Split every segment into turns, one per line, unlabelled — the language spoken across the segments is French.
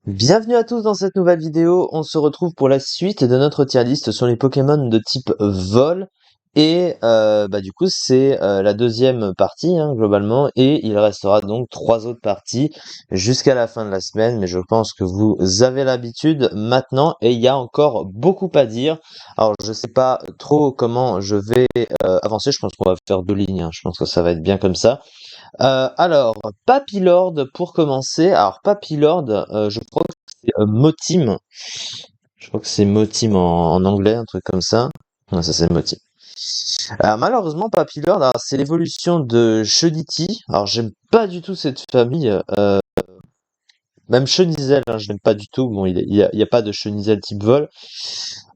Bienvenue à tous dans cette nouvelle vidéo, on se retrouve pour la suite de notre tier list sur les Pokémon de type vol et du coup c'est la deuxième partie globalement et il restera donc 3 autres parties jusqu'à la fin de la semaine, mais je pense que vous avez l'habitude maintenant et il y a encore beaucoup à dire. Alors je sais pas trop comment je vais avancer, je pense qu'on va faire 2 lignes, je pense que ça va être bien comme ça. Alors, Papillord pour commencer. Alors, Papillord, je crois que c'est Motim. Je crois que c'est Motim en anglais, un truc comme ça. Non, ça c'est Motim. Alors, malheureusement, Papillord, alors, c'est l'évolution de Chediti. Alors, j'aime pas du tout cette famille. Même Chenizel, je l'aime pas du tout. Bon, il y a pas de Chenizel type vol.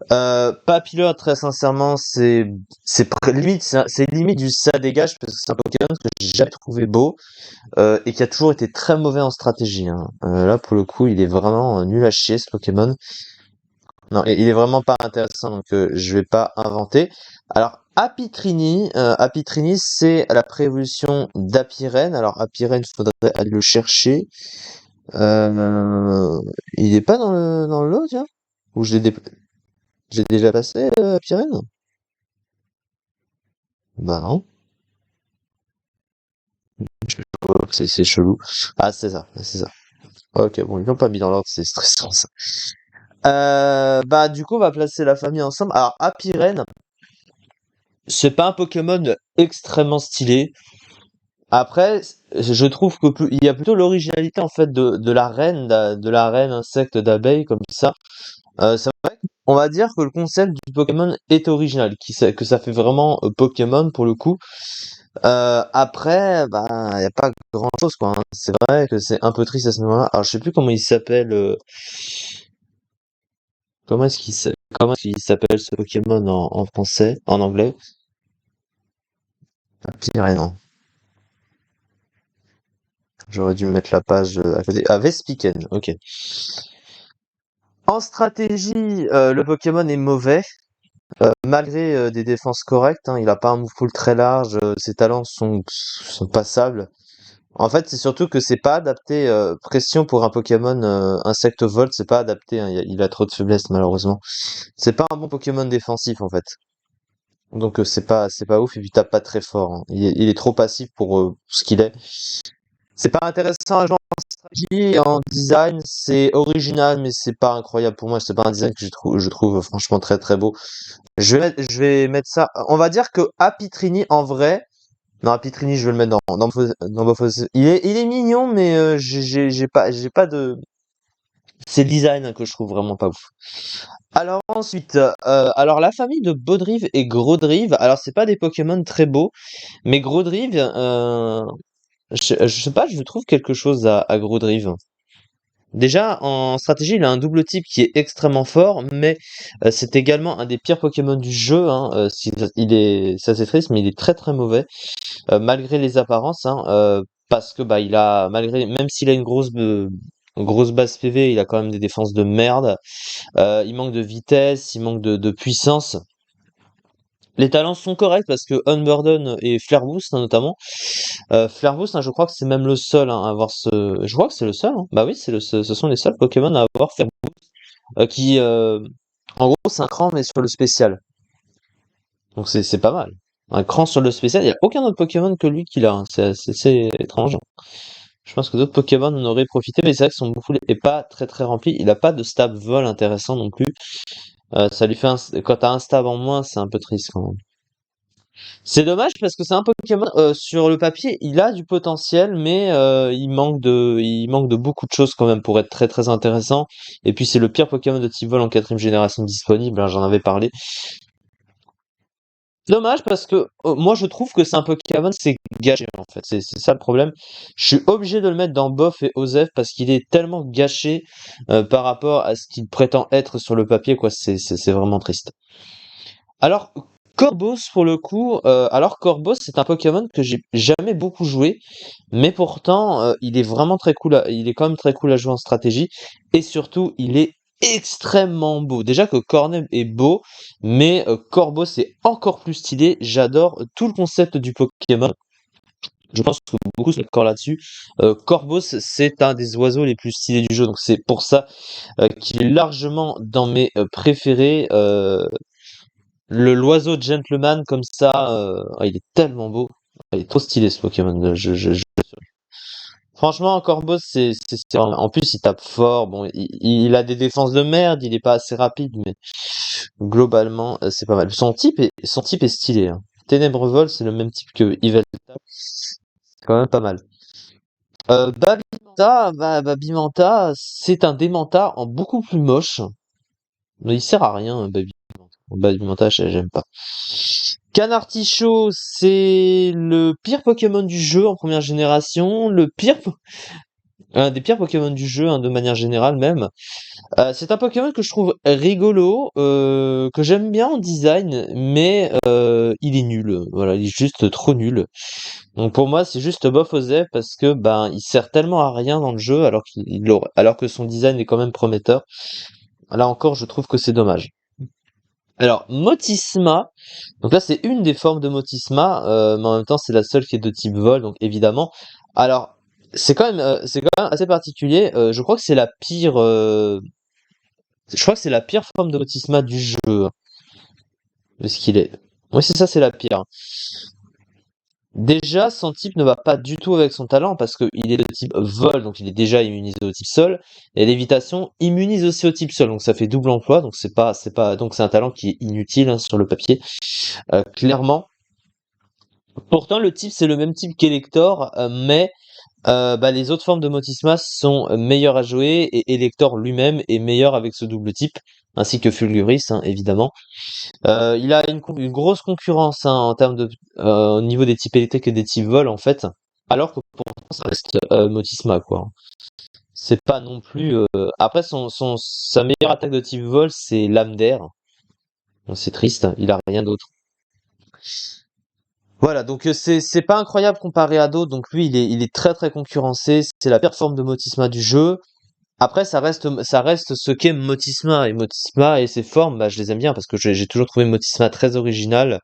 Papillard, très sincèrement, limite, c'est limite du ça dégage parce que c'est un Pokémon que j'ai jamais trouvé beau et qui a toujours été très mauvais en stratégie. Là, pour le coup, il est vraiment nul à chier ce Pokémon. Non, il est vraiment pas intéressant, donc je vais pas inventer. Alors, Apitrini, c'est la préévolution d'Apiren. Alors, Apiren, faudrait aller le chercher. Il est pas dans le lot, tiens? Ou j'ai déjà passé Apiren? Bah non, c'est chelou. Ah, c'est ça, c'est ça. Ok, bon, ils l'ont pas mis dans l'ordre, c'est stressant ça. Du coup, on va placer la famille ensemble. Alors, Apiren, c'est pas un Pokémon extrêmement stylé. Après, je trouve que il y a plutôt l'originalité en fait de la reine insecte d'abeille comme ça. C'est vrai qu'on va dire que le concept du Pokémon est original, que ça fait vraiment Pokémon pour le coup. Après, y a pas grand chose quoi. C'est vrai que c'est un peu triste à ce moment-là. Alors, je sais plus comment il s'appelle. Comment est-ce qu'il s'appelle ce Pokémon en français, en anglais? Pire, non. J'aurais dû mettre la page à côté. Ah, Vespiquen, ok. En stratégie, le Pokémon est mauvais, malgré des défenses correctes. Il a pas un move pool très large, ses talents sont passables. En fait, c'est surtout que c'est pas adapté. Pression pour un Pokémon insecte volt, c'est pas adapté. Il a trop de faiblesses malheureusement. C'est pas un bon Pokémon défensif en fait. Donc c'est pas ouf et puis tape pas très fort. Il est trop passif pour ce qu'il est. C'est pas intéressant à jouer en stratégie, en design, c'est original, mais c'est pas incroyable pour moi. C'est pas un design que je trouve franchement très très beau. Je vais mettre ça. On va dire que Apitrini en vrai. Non, Apitrini, je vais le mettre dans Morphosynth. Il est mignon, mais j'ai pas de. C'est le design que je trouve vraiment pas ouf. Alors ensuite, alors la famille de Baudrive et Grodrive. Alors c'est pas des Pokémon très beaux, mais Grodrive, je sais pas, je trouve quelque chose à Grodrive. Déjà, en stratégie, il a un double type qui est extrêmement fort, mais c'est également un des pires Pokémon du jeu. Ça c'est triste, mais il est très très mauvais, malgré les apparences. Parce que même s'il a une grosse base PV, il a quand même des défenses de merde. Il manque de vitesse, il manque de puissance. Les talents sont corrects parce que Unburden et Flare Boost notamment. Flare Boost, je crois que c'est même le seul à avoir ce. Je crois que c'est le seul. Bah oui, ce sont les seuls Pokémon à avoir Flare Boost. Qui, en gros, c'est un cran mais sur le spécial. Donc c'est pas mal. Un cran sur le spécial. Il n'y a aucun autre Pokémon que lui qui l'a. C'est étrange. Je pense que d'autres Pokémon en auraient profité, mais c'est vrai que son bouffle est pas très très rempli. Il a pas de stab vol intéressant non plus. Ça lui fait quand t'as un stab en moins, c'est un peu triste quand même. C'est dommage parce que c'est un Pokémon, sur le papier, il a du potentiel, mais il manque de beaucoup de choses quand même pour être très très intéressant. Et puis c'est le pire Pokémon de type vol en 4ème génération disponible, j'en avais parlé. Dommage parce que moi je trouve que c'est un Pokémon, c'est gâché en fait, c'est ça le problème. Je suis obligé de le mettre dans Bof et Osef parce qu'il est tellement gâché par rapport à ce qu'il prétend être sur le papier, quoi. C'est vraiment triste. Alors, Corboss, pour le coup, Corboss, c'est un Pokémon que j'ai jamais beaucoup joué, mais pourtant, il est vraiment très cool il est quand même très cool à jouer en stratégie, et surtout, il est extrêmement beau. Déjà que Corneb est beau, mais Corboss est encore plus stylé. J'adore tout le concept du Pokémon. Je pense que beaucoup sont d'accord là-dessus. Corvos, c'est un des oiseaux les plus stylés du jeu, donc c'est pour ça qu'il est largement dans mes préférés. L'oiseau gentleman comme ça, il est tellement beau. Il est trop stylé ce Pokémon. Franchement, Corvos, en plus il tape fort. Bon, il a des défenses de merde, il est pas assez rapide, mais globalement, c'est pas mal. Son type est stylé, hein. Ténèbres Vol, c'est le même type que Yveltal. C'est quand même pas mal. Babimanta, c'est un Démenta en beaucoup plus moche. Mais il sert à rien, Babimanta, j'aime pas. Canartichaud, c'est le pire Pokémon du jeu en première génération. Un des pires Pokémon du jeu, hein, de manière générale même. C'est un Pokémon que je trouve rigolo, que j'aime bien en design, mais il est nul. Voilà, il est juste trop nul. Donc pour moi, c'est juste bof aux ailes parce que ben il sert tellement à rien dans le jeu alors que son design est quand même prometteur. Là encore, je trouve que c'est dommage. Alors Motisma, donc là c'est une des formes de Motisma, mais en même temps c'est la seule qui est de type vol, donc évidemment. Alors c'est quand même assez particulier. Je crois que c'est la pire. Je crois que c'est la pire forme de Motisma du jeu, hein, de ce qu'il est. Oui, c'est ça, c'est la pire. Déjà, son type ne va pas du tout avec son talent parce qu'il est de type vol, donc il est déjà immunisé au type sol, et lévitation immunise aussi au type sol, donc ça fait double emploi, donc donc c'est un talent qui est inutile, hein, sur le papier, clairement. Pourtant, le type c'est le même type qu'Elector, mais les autres formes de Motisma sont meilleures à jouer et Elector lui-même est meilleur avec ce double type, ainsi que Fulguris, hein, évidemment. Il a une grosse concurrence, hein, en termes au niveau des types électriques et des types vol en fait, alors que pourtant ça reste Motisma quoi. C'est pas non plus. Après sa meilleure attaque de type vol c'est Lame d'air. Bon, c'est triste, il a rien d'autre. Voilà, donc c'est pas incroyable comparé à d'autres, donc lui il est très très concurrencé, c'est la pire forme de Motisma du jeu. Après ça reste ce qu'est Motisma, et Motisma et ses formes, je les aime bien parce que j'ai toujours trouvé Motisma très original.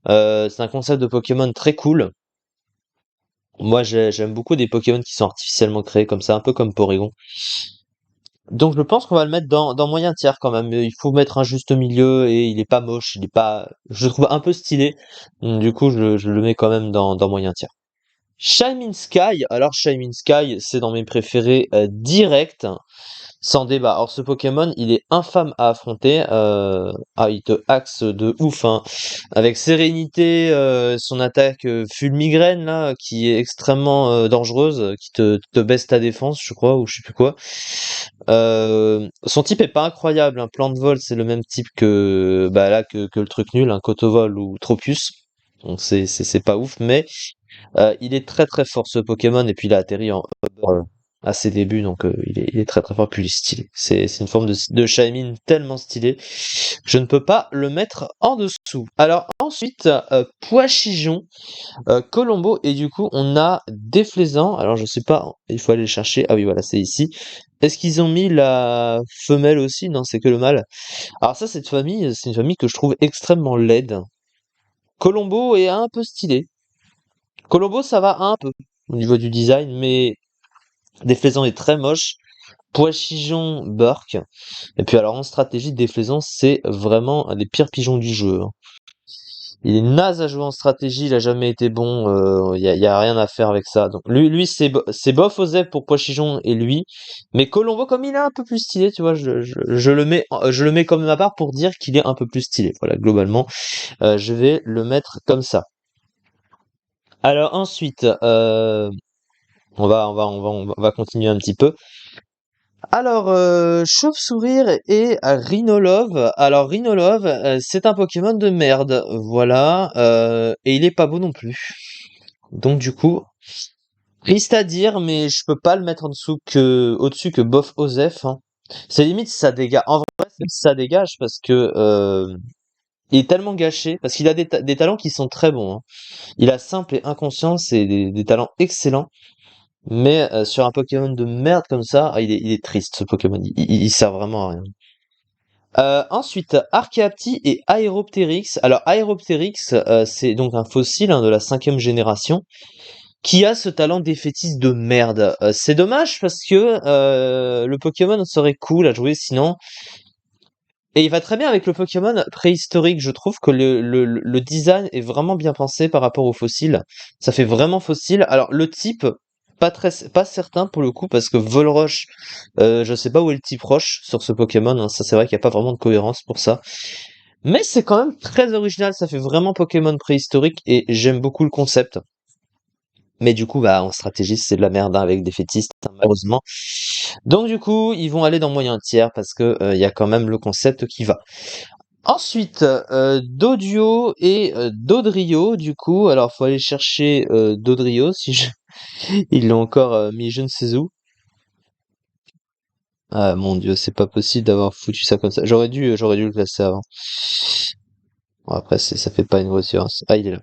C'est un concept de Pokémon très cool. Moi, j'aime beaucoup des Pokémon qui sont artificiellement créés comme ça, un peu comme Porygon. Donc, je pense qu'on va le mettre dans moyen tiers quand même. Il faut mettre un juste milieu et il est pas moche, il est pas, je le trouve un peu stylé. Donc, du coup, je le mets quand même dans moyen tiers. Shining Sky. Alors, Shining Sky, c'est dans mes préférés direct. Sans débat. Alors ce Pokémon, il est infâme à affronter. Il te axe de ouf, hein. Avec sérénité, son attaque fulmigraine là, qui est extrêmement dangereuse, qui te baisse ta défense, je crois, ou je sais plus quoi. Son type est pas incroyable. Un plan de vol, c'est le même type que le truc nul, un Cotovol ou Tropius. Donc c'est pas ouf, mais il est très très fort ce Pokémon et puis il a atterri à ses débuts, donc il est très très fort, puis il est stylé. C'est une forme de Shaymin tellement stylé. Je ne peux pas le mettre en dessous. Alors ensuite, Poichijon, Colombo, et du coup on a Déflaisant. Alors je sais pas, il faut aller le chercher. Ah oui, voilà, c'est ici. Est-ce qu'ils ont mis la femelle aussi? Non, c'est que le mâle. Alors ça, cette famille, c'est une famille que je trouve extrêmement laide. Colombo est un peu stylé. Colombo, ça va un peu au niveau du design, mais Déflaisant est très moche. Poichijon, Burk. Et puis alors en stratégie, Déflaisant, c'est vraiment un des pires pigeons du jeu, hein. Il est naze à jouer en stratégie, il a jamais été bon, y a rien à faire avec ça. Donc lui c'est bof aux ailes pour Poichijon et lui. Mais Colombo, comme il est un peu plus stylé, tu vois, je le mets comme ma part pour dire qu'il est un peu plus stylé. Voilà, globalement, je vais le mettre comme ça. Alors ensuite, on va continuer un petit peu. Alors, Chauve-Sourire et Rhinolove. Alors, Rhinolove, c'est un Pokémon de merde, voilà, et il est pas beau non plus. Donc, du coup, triste à dire, mais je peux pas le mettre au-dessus que Bof Osef, hein. C'est limite si ça dégage. En vrai, c'est si ça dégage parce que il est tellement gâché, parce qu'il a des talents qui sont très bons, hein. Il a simple et inconscient, c'est des talents excellents. Mais sur un Pokémon de merde comme ça, il est triste ce Pokémon, il sert vraiment à rien. Ensuite, Archaeapti et Aeropteryx. Alors Aeropteryx, c'est donc un fossile, hein, de la 5e génération. qui a ce talent défaitiste de merde. C'est dommage parce que le Pokémon serait cool à jouer sinon. Et il va très bien avec le Pokémon préhistorique. Je trouve que le design est vraiment bien pensé par rapport aux fossiles. Ça fait vraiment fossile. Alors le type, pas certain pour le coup parce que Volrosh, je sais pas où est le type roche sur ce Pokémon, hein. Ça c'est vrai qu'il n'y a pas vraiment de cohérence pour ça. Mais c'est quand même très original. Ça fait vraiment Pokémon préhistorique et j'aime beaucoup le concept. Mais du coup, bah, en stratégie, c'est de la merde, hein, avec des fétistes, hein, malheureusement. Donc du coup, ils vont aller dans moyen tiers parce que il y a quand même le concept qui va. Ensuite, Dodio et Dodrio, du coup, alors faut aller chercher Dodrio si je... ils l'ont encore mis je ne sais où. Ah mon dieu, c'est pas possible d'avoir foutu ça comme ça. J'aurais dû le classer avant. Bon, après, ça fait pas une grosse différence. Ah, il est là.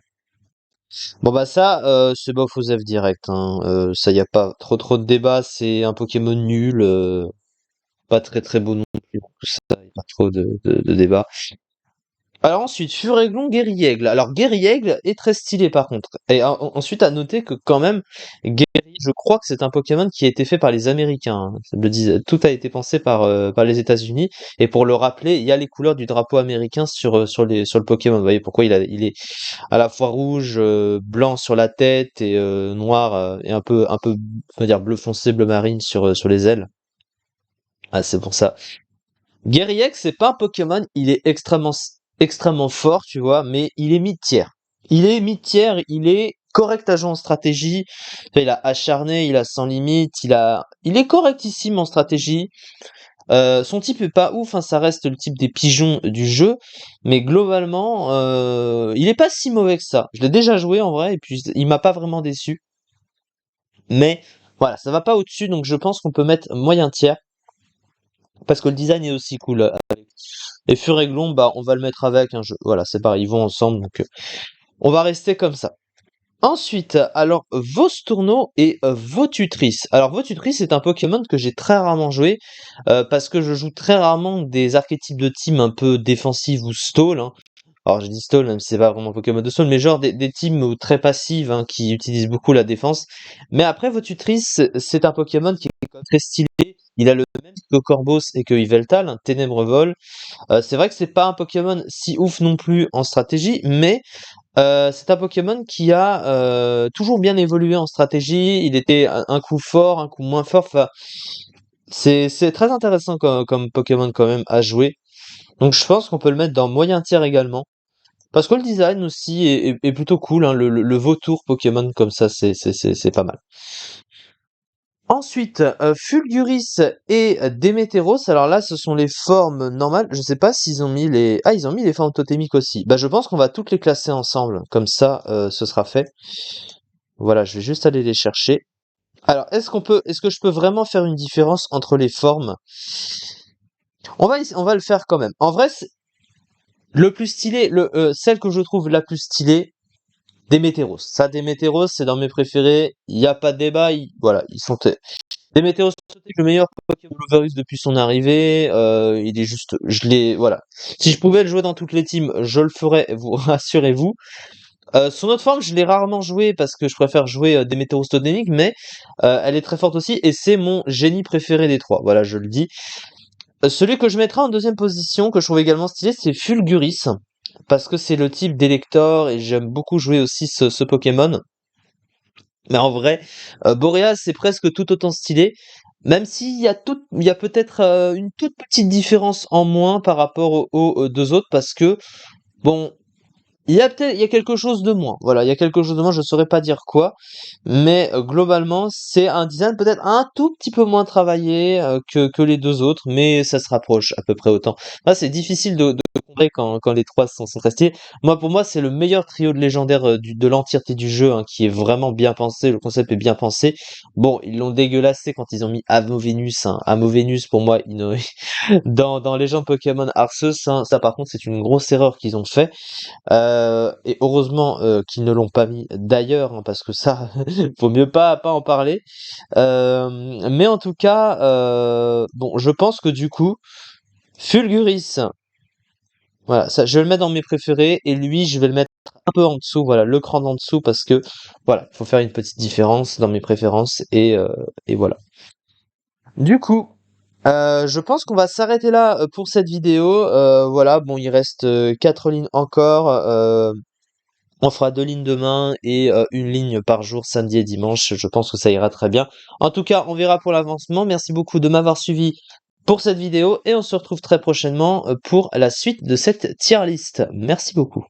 Bon bah ça, c'est bof aux F direct, hein. Ça y a pas trop de débat, c'est un Pokémon nul, pas très beau non plus, donc ça y a pas trop de débat. Alors ensuite, Furéglon, Guerriègle. Alors Guerriègle est très stylé par contre. Et ensuite à noter que quand même, Guerriègle, je crois que c'est un Pokémon qui a été fait par les Américains, hein. Tout a été pensé par les États-Unis. Et pour le rappeler, il y a les couleurs du drapeau américain sur le Pokémon. Vous voyez pourquoi il est à la fois rouge, blanc sur la tête et noir et un peu, on va dire bleu foncé, bleu marine sur les ailes. Ah, c'est pour ça. Guerriègue, c'est pas un Pokémon, il est extrêmement fort, tu vois, mais il est mid-tier. Il est mid-tier, il est correct à jouer en stratégie. Tu vois, il a acharné, il a sans limite, il est correctissime en stratégie. Son type est pas ouf, hein, ça reste le type des pigeons du jeu, mais globalement, il est pas si mauvais que ça. Je l'ai déjà joué en vrai, et puis il m'a pas vraiment déçu. Mais voilà, ça va pas au-dessus, donc je pense qu'on peut mettre moyen tiers, parce que le design est aussi cool. Et Furéglon, bah, on va le mettre avec un jeu. Voilà, c'est pareil, ils vont ensemble, donc on va rester comme ça. Ensuite, alors, Vostourneau et Votutrice. Alors, Votutrice est un Pokémon que j'ai très rarement joué, parce que je joue très rarement des archétypes de team un peu défensifs ou stall, hein. Alors, j'ai dit stall, même si c'est pas vraiment Pokémon de stall, mais genre des teams très passives, hein, qui utilisent beaucoup la défense. Mais après, Votutrice, c'est un Pokémon qui est quand même très stylé. Il a le même que Corvos et que Yveltal, un Ténèbres Vol. C'est vrai que c'est pas un Pokémon si ouf non plus en stratégie, mais c'est un Pokémon qui a toujours bien évolué en stratégie. Il était un coup fort, un coup moins fort. Enfin, c'est très intéressant comme Pokémon quand même à jouer. Donc je pense qu'on peut le mettre dans moyen tiers également. Parce que le design aussi est plutôt cool, hein. Le vautour Pokémon comme ça, c'est pas mal. Ensuite, Fulguris et Démétéros. Alors là, ce sont les formes normales. Je sais pas s'ils ont mis les... Ah, ils ont mis les formes totémiques aussi. Bah, je pense qu'on va toutes les classer ensemble. Comme ça, ce sera fait. Voilà, je vais juste aller les chercher. Alors, est-ce que je peux vraiment faire une différence entre les formes? On va le faire quand même. En vrai, le plus stylé, celle que je trouve la plus stylée, Démétéros. Ça, Démétéros, c'est dans mes préférés. Il n'y a pas de débat. Voilà, ils sont Démétéos est le meilleur Pokémon Overus depuis son arrivée. Il est juste, voilà. Si je pouvais le jouer dans toutes les teams, je le ferais. Vous rassurez-vous. Son autre forme, je l'ai rarement joué parce que je préfère jouer Démétéos Totémique, mais elle est très forte aussi et c'est mon génie préféré des trois. Voilà, je le dis. Celui que je mettrai en deuxième position, que je trouve également stylé, c'est Fulguris parce que c'est le type d'Elector et j'aime beaucoup jouer aussi ce Pokémon. Mais en vrai, Boreas, c'est presque tout autant stylé, même il y a peut-être une toute petite différence en moins par rapport aux deux autres, parce que, bon, il y a quelque chose de moins. Voilà, il y a quelque chose de moins, je saurais pas dire quoi, mais globalement, c'est un design peut-être un tout petit peu moins travaillé que les deux autres, mais ça se rapproche à peu près autant. Là, c'est difficile de comparer quand les trois sont très stylés. Pour moi, c'est le meilleur trio de légendaires de l'entièreté du jeu, hein, qui est vraiment bien pensé. Le concept est bien pensé. Bon, ils l'ont dégueulassé quand ils ont mis Amovenus, hein. Amovenus, pour moi, dans Légende Pokémon Arceus, hein, ça par contre, c'est une grosse erreur qu'ils ont fait. Et heureusement qu'ils ne l'ont pas mis d'ailleurs, hein, parce que ça, faut mieux pas en parler. Mais en tout cas, bon, je pense que du coup, Fulguris, voilà, ça, je vais le mettre dans mes préférés, et lui, je vais le mettre un peu en dessous, voilà, le cran d'en dessous, parce que, voilà, il faut faire une petite différence dans mes préférences, et voilà. Du coup, je pense qu'on va s'arrêter là pour cette vidéo. Voilà, bon, il reste 4 lignes encore. On fera 2 lignes demain et 1 ligne par jour, samedi et dimanche. Je pense que ça ira très bien. En tout cas, on verra pour l'avancement. Merci beaucoup de m'avoir suivi pour cette vidéo et on se retrouve très prochainement pour la suite de cette tier list. Merci beaucoup.